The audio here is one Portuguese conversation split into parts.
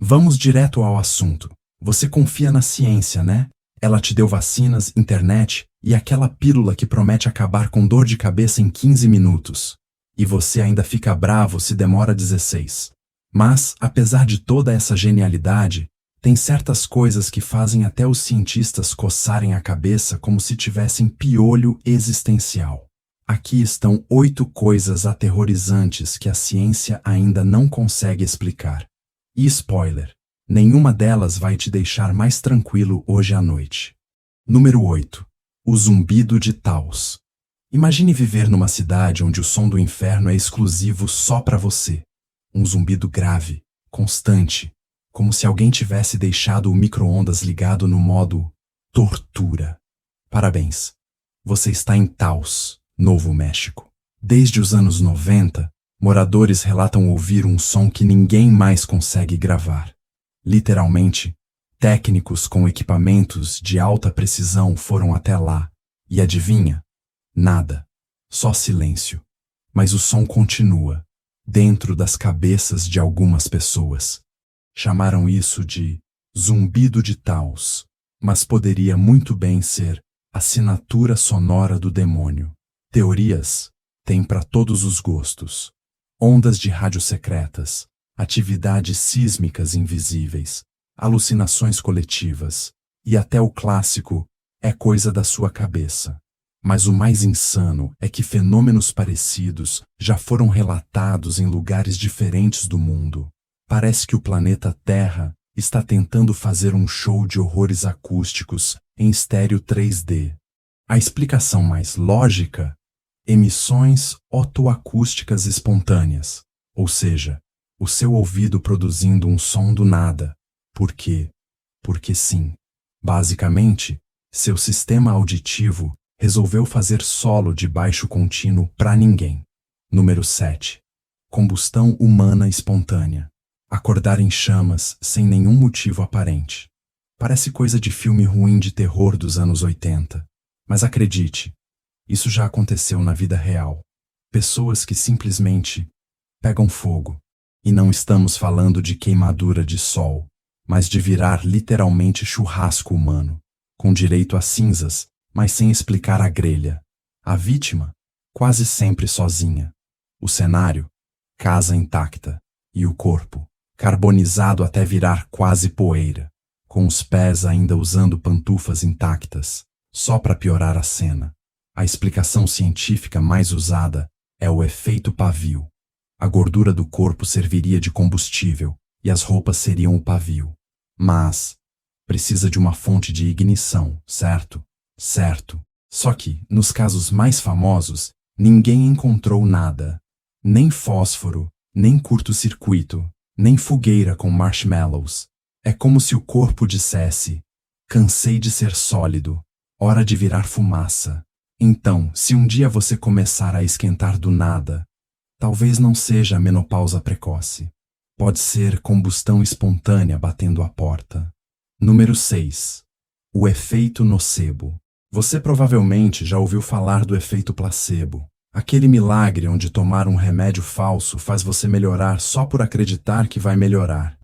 Vamos direto ao assunto. Você confia na ciência, né? Ela te deu vacinas, internet e aquela pílula que promete acabar com dor de cabeça em 15 minutos. E você ainda fica bravo se demora 16. Mas, apesar de toda essa genialidade, tem certas coisas que fazem até os cientistas coçarem a cabeça como se tivessem piolho existencial. Aqui estão 8 coisas aterrorizantes que a ciência ainda não consegue explicar. E spoiler, nenhuma delas vai te deixar mais tranquilo hoje à noite. Número 8. O zumbido de Taos. Imagine viver numa cidade onde o som do inferno é exclusivo só para você. Um zumbido grave, constante, como se alguém tivesse deixado o micro-ondas ligado no modo tortura. Parabéns, você está em Taos, Novo México. Desde os anos 90, moradores relatam ouvir um som que ninguém mais consegue gravar. Literalmente, técnicos com equipamentos de alta precisão foram até lá, e adivinha? Nada. Só silêncio. Mas o som continua, dentro das cabeças de algumas pessoas. Chamaram isso de zumbido de Taos, mas poderia muito bem ser assinatura sonora do demônio. Teorias tem para todos os gostos. Ondas de rádio secretas, atividades sísmicas invisíveis, alucinações coletivas, e até o clássico é coisa da sua cabeça. Mas o mais insano é que fenômenos parecidos já foram relatados em lugares diferentes do mundo. Parece que o planeta Terra está tentando fazer um show de horrores acústicos em estéreo 3D. A explicação mais lógica? Emissões otoacústicas espontâneas, ou seja, o seu ouvido produzindo um som do nada. Por quê? Porque sim. Basicamente, seu sistema auditivo resolveu fazer solo de baixo contínuo para ninguém. Número 7. Combustão humana espontânea. Acordar em chamas sem nenhum motivo aparente. Parece coisa de filme ruim de terror dos anos 80. Mas acredite, isso já aconteceu na vida real. Pessoas que simplesmente pegam fogo. E não estamos falando de queimadura de sol, mas de virar literalmente churrasco humano, com direito a cinzas, mas sem explicar a grelha. A vítima? Quase sempre sozinha. O cenário? Casa intacta. E o corpo? Carbonizado até virar quase poeira, com os pés ainda usando pantufas intactas, só para piorar a cena. A explicação científica mais usada é o efeito pavio. A gordura do corpo serviria de combustível e as roupas seriam o pavio. Mas precisa de uma fonte de ignição, certo? Certo. Só que, nos casos mais famosos, ninguém encontrou nada. Nem fósforo, nem curto-circuito, nem fogueira com marshmallows. É como se o corpo dissesse: cansei de ser sólido, hora de virar fumaça. Então, se um dia você começar a esquentar do nada, talvez não seja menopausa precoce. Pode ser combustão espontânea batendo a porta. Número 6. O efeito nocebo. Você provavelmente já ouviu falar do efeito placebo. Aquele milagre onde tomar um remédio falso faz você melhorar só por acreditar que vai melhorar.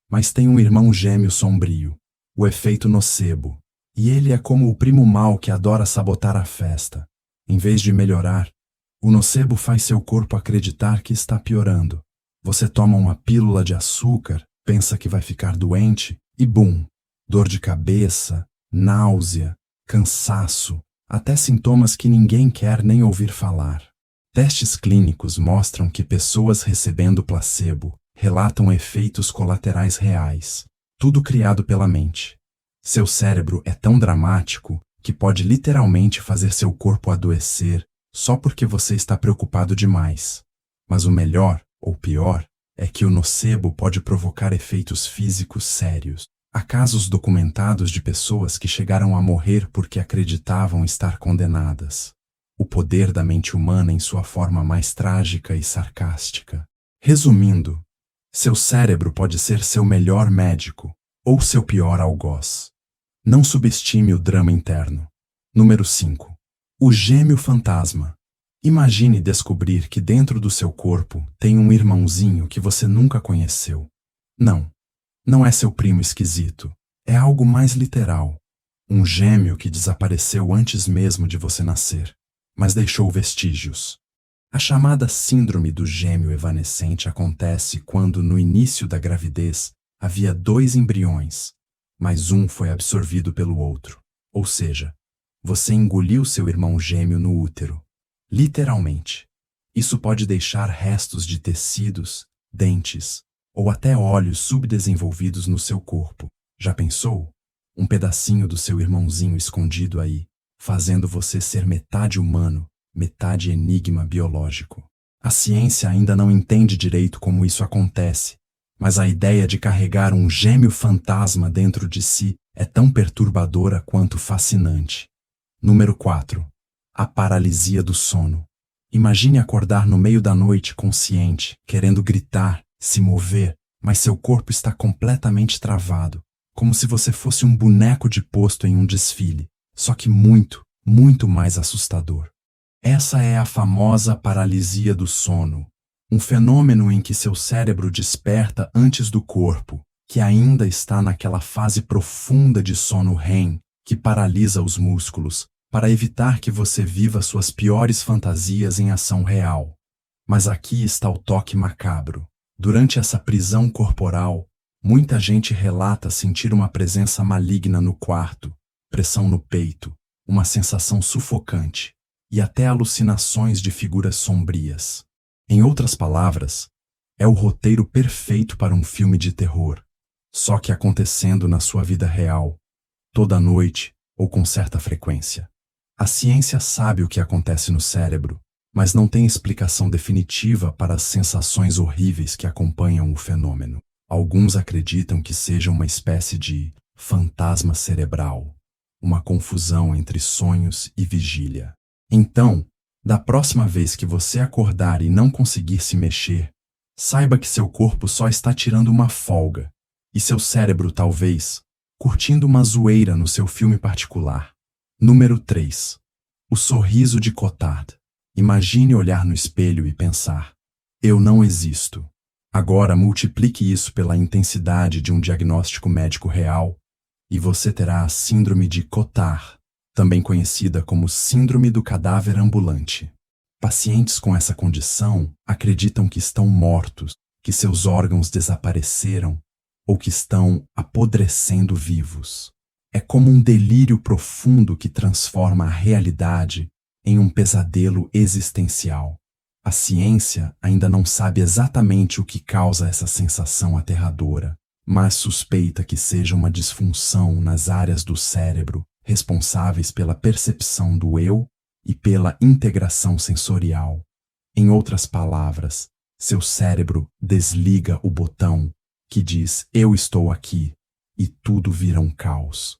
Mas tem um irmão gêmeo sombrio, o efeito nocebo. E ele é como o primo mau que adora sabotar a festa. Em vez de melhorar, o nocebo faz seu corpo acreditar que está piorando. Você toma uma pílula de açúcar, pensa que vai ficar doente, e bum! Dor de cabeça, náusea, cansaço, até sintomas que ninguém quer nem ouvir falar. Testes clínicos mostram que pessoas recebendo placebo relatam efeitos colaterais reais, tudo criado pela mente. Seu cérebro é tão dramático que pode literalmente fazer seu corpo adoecer só porque você está preocupado demais. Mas o melhor, ou pior, é que o nocebo pode provocar efeitos físicos sérios. Há casos documentados de pessoas que chegaram a morrer porque acreditavam estar condenadas. O poder da mente humana em sua forma mais trágica e sarcástica. Resumindo, seu cérebro pode ser seu melhor médico ou seu pior algoz. Não subestime o drama interno. Número 5. O gêmeo fantasma. Imagine descobrir que dentro do seu corpo tem um irmãozinho que você nunca conheceu. Não Não é seu primo esquisito. É algo mais literal. Um gêmeo que desapareceu antes mesmo de você nascer, mas deixou vestígios. A chamada síndrome do gêmeo evanescente acontece quando, no início da gravidez, havia 2 embriões, mas um foi absorvido pelo outro. Ou seja, você engoliu seu irmão gêmeo no útero. Literalmente. Isso pode deixar restos de tecidos, dentes ou até olhos subdesenvolvidos no seu corpo. Já pensou? Um pedacinho do seu irmãozinho escondido aí, fazendo você ser metade humano, metade enigma biológico. A ciência ainda não entende direito como isso acontece, mas a ideia de carregar um gêmeo fantasma dentro de si é tão perturbadora quanto fascinante. Número 4. A paralisia do sono. Imagine acordar no meio da noite consciente, querendo gritar, se mover, mas seu corpo está completamente travado, como se você fosse um boneco de posto em um desfile, só que muito, muito mais assustador. Essa é a famosa paralisia do sono, um fenômeno em que seu cérebro desperta antes do corpo, que ainda está naquela fase profunda de sono REM, que paralisa os músculos, para evitar que você viva suas piores fantasias em ação real. Mas aqui está o toque macabro. Durante essa prisão corporal, muita gente relata sentir uma presença maligna no quarto, pressão no peito, uma sensação sufocante e até alucinações de figuras sombrias. Em outras palavras, é o roteiro perfeito para um filme de terror, só que acontecendo na sua vida real, toda noite ou com certa frequência. A ciência sabe o que acontece no cérebro, mas não tem explicação definitiva para as sensações horríveis que acompanham o fenômeno. Alguns acreditam que seja uma espécie de fantasma cerebral, uma confusão entre sonhos e vigília. Então, da próxima vez que você acordar e não conseguir se mexer, saiba que seu corpo só está tirando uma folga, e seu cérebro talvez curtindo uma zoeira no seu filme particular. Número 3. O sorriso de Cotard. Imagine olhar no espelho e pensar: eu não existo. Agora multiplique isso pela intensidade de um diagnóstico médico real, e você terá a síndrome de Cotard, também conhecida como síndrome do cadáver ambulante. Pacientes com essa condição acreditam que estão mortos, que seus órgãos desapareceram ou que estão apodrecendo vivos. É como um delírio profundo que transforma a realidade em um pesadelo existencial. A ciência ainda não sabe exatamente o que causa essa sensação aterradora, mas suspeita que seja uma disfunção nas áreas do cérebro responsáveis pela percepção do eu e pela integração sensorial. Em outras palavras, seu cérebro desliga o botão que diz "eu estou aqui" e tudo vira um caos.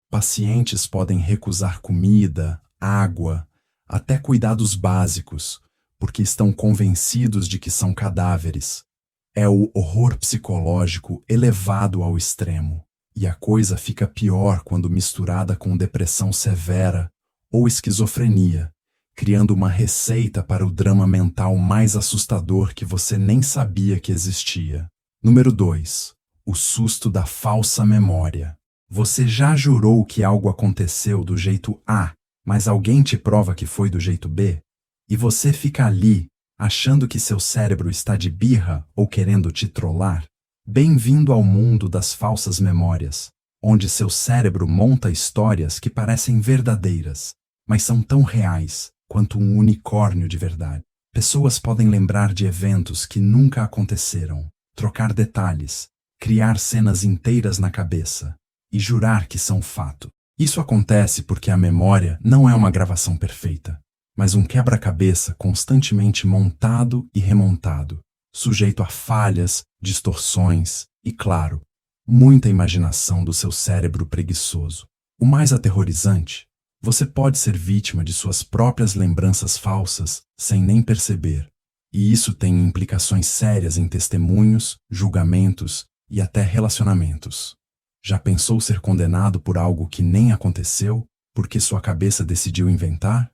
Pacientes podem recusar comida, água, até cuidados básicos, porque estão convencidos de que são cadáveres. É o horror psicológico elevado ao extremo, e a coisa fica pior quando misturada com depressão severa ou esquizofrenia, criando uma receita para o drama mental mais assustador que você nem sabia que existia. Número 2. O susto da falsa memória. Você já jurou que algo aconteceu do jeito A, mas alguém te prova que foi do jeito B? E você fica ali, achando que seu cérebro está de birra ou querendo te trollar? Bem-vindo ao mundo das falsas memórias, onde seu cérebro monta histórias que parecem verdadeiras, mas são tão reais quanto um unicórnio de verdade. Pessoas podem lembrar de eventos que nunca aconteceram, trocar detalhes, criar cenas inteiras na cabeça e jurar que são fato. Isso acontece porque a memória não é uma gravação perfeita, mas um quebra-cabeça constantemente montado e remontado, sujeito a falhas, distorções e, claro, muita imaginação do seu cérebro preguiçoso. O mais aterrorizante, você pode ser vítima de suas próprias lembranças falsas sem nem perceber, e isso tem implicações sérias em testemunhos, julgamentos e até relacionamentos. Já pensou ser condenado por algo que nem aconteceu, porque sua cabeça decidiu inventar?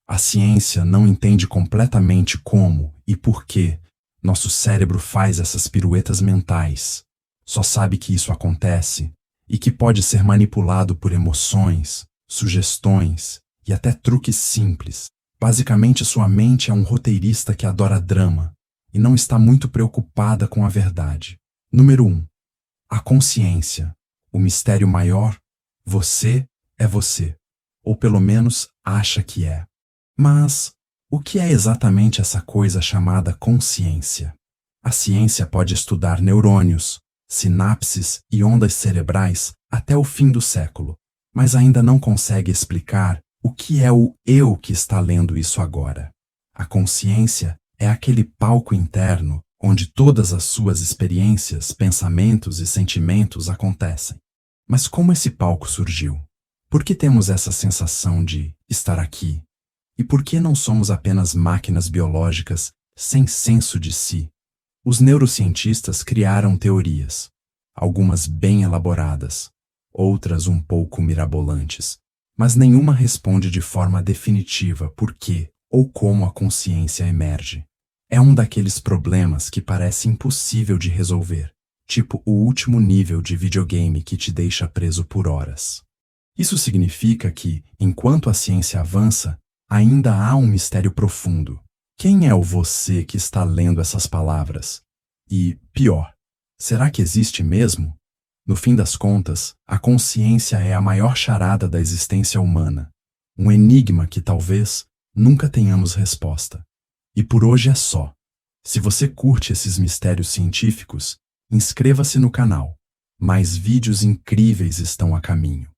A ciência não entende completamente como e por que nosso cérebro faz essas piruetas mentais, só sabe que isso acontece e que pode ser manipulado por emoções, sugestões e até truques simples. Basicamente, sua mente é um roteirista que adora drama e não está muito preocupada com a verdade. Número 1. A consciência. O mistério maior. Você é você. Ou pelo menos acha que é. Mas o que é exatamente essa coisa chamada consciência? A ciência pode estudar neurônios, sinapses e ondas cerebrais até o fim do século, mas ainda não consegue explicar o que é o eu que está lendo isso agora. A consciência é aquele palco interno onde todas as suas experiências, pensamentos e sentimentos acontecem. Mas como esse palco surgiu? Por que temos essa sensação de estar aqui? E por que não somos apenas máquinas biológicas sem senso de si? Os neurocientistas criaram teorias, algumas bem elaboradas, outras um pouco mirabolantes, mas nenhuma responde de forma definitiva por que ou como a consciência emerge. É um daqueles problemas que parece impossível de resolver, tipo o último nível de videogame que te deixa preso por horas. Isso significa que, enquanto a ciência avança, ainda há um mistério profundo. Quem é o você que está lendo essas palavras? E, pior, será que existe mesmo? No fim das contas, a consciência é a maior charada da existência humana, um enigma que talvez nunca tenhamos resposta. E por hoje é só. Se você curte esses mistérios científicos, inscreva-se no canal. Mais vídeos incríveis estão a caminho.